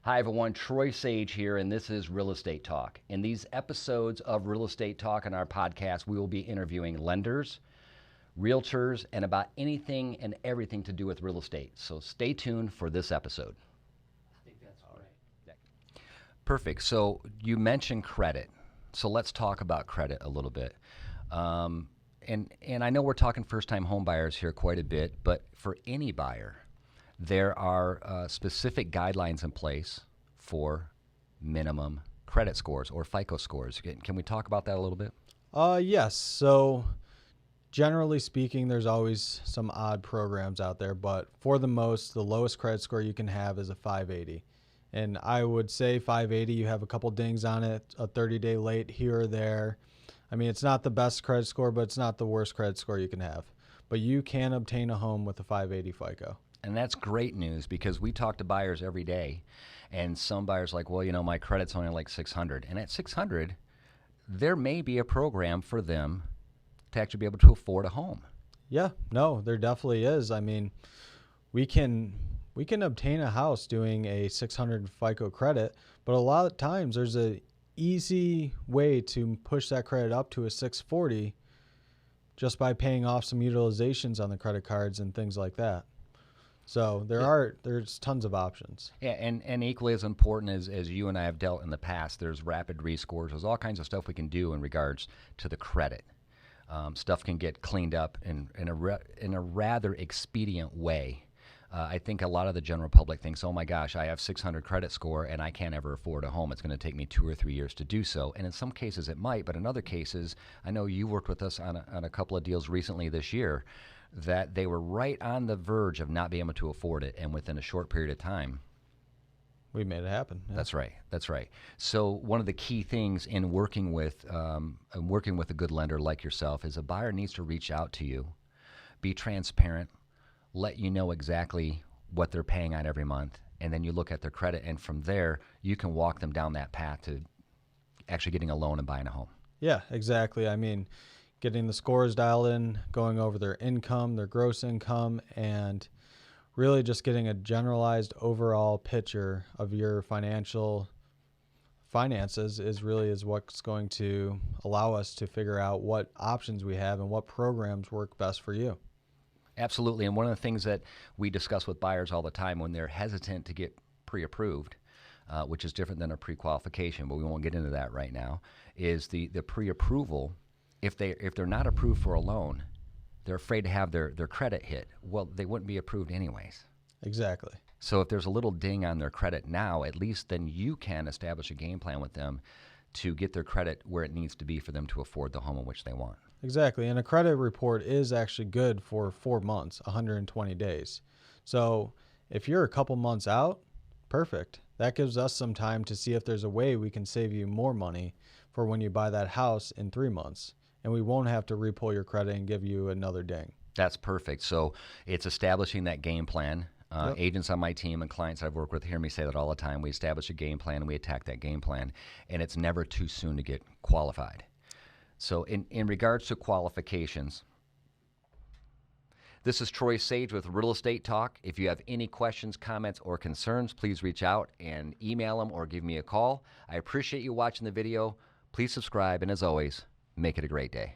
Hi everyone, Troy Sage here, and this is Real Estate Talk. In these episodes of Real Estate Talk on our podcast, we will be interviewing lenders, realtors, and about anything and everything to do with real estate. So stay tuned for this episode. I think that's right. Perfect. So you mentioned credit. So let's talk about credit a little bit. And I know we're talking first-time home buyers here quite a bit, but for any buyer, there are specific guidelines in place for minimum credit scores or FICO scores. Can we talk about that a little bit? Yes. So generally speaking, there's always some odd programs out there, but for the lowest credit score you can have is a 580. And I would say 580, you have a couple dings on it, a 30-day late here or there. I mean, it's not the best credit score, but it's not the worst credit score you can have. But you can obtain a home with a 580 FICO. And that's great news because we talk to buyers every day, and some buyers are like, well, you know, my credit's only like 600. And at 600, there may be a program for them to actually be able to afford a home. Yeah, no, there definitely is. I mean, we can obtain a house doing a 600 FICO credit, but a lot of times there's an easy way to push that credit up to a 640 just by paying off some utilizations on the credit cards and things like that. So there's tons of options. Yeah, and equally as important as you and I have dealt in the past, there's rapid rescores. There's all kinds of stuff we can do in regards to the credit. Stuff can get cleaned up in a rather expedient way. I think a lot of the general public thinks, oh my gosh, I have 600 credit score and I can't ever afford a home. It's going to take me 2 or 3 years to do so. And in some cases it might, but in other cases, I know you worked with us on a couple of deals recently this year that they were right on the verge of not being able to afford it, and within a short period of time, we made it happen. Yeah. That's right. So one of the key things in working with a good lender like yourself is a buyer needs to reach out to you, be transparent, let you know exactly what they're paying on every month, and then you look at their credit, and from there you can walk them down that path to actually getting a loan and buying a home. Yeah, exactly. I mean, getting the scores dialed in, going over their income, their gross income, and really just getting a generalized overall picture of your finances is what's going to allow us to figure out what options we have and what programs work best for you. Absolutely. And one of the things that we discuss with buyers all the time when they're hesitant to get pre-approved, which is different than a pre-qualification, but we won't get into that right now, is the pre-approval. If they're not approved for a loan, they're afraid to have their credit hit. Well, they wouldn't be approved anyways. Exactly. So if there's a little ding on their credit now, at least then you can establish a game plan with them to get their credit where it needs to be for them to afford the home in which they want. Exactly. And a credit report is actually good for 4 months, 120 days. So if you're a couple months out, perfect. That gives us some time to see if there's a way we can save you more money for when you buy that house in 3 months. And we won't have to repull your credit and give you another ding. That's perfect. So it's establishing that game plan. Yep. Agents on my team and clients I've worked with hear me say that all the time. We establish a game plan and we attack that game plan. And it's never too soon to get qualified. So in regards to qualifications, this is Troy Sage with Real Estate Talk. If you have any questions, comments, or concerns, please reach out and email them or give me a call. I appreciate you watching the video. Please subscribe, and as always, make it a great day.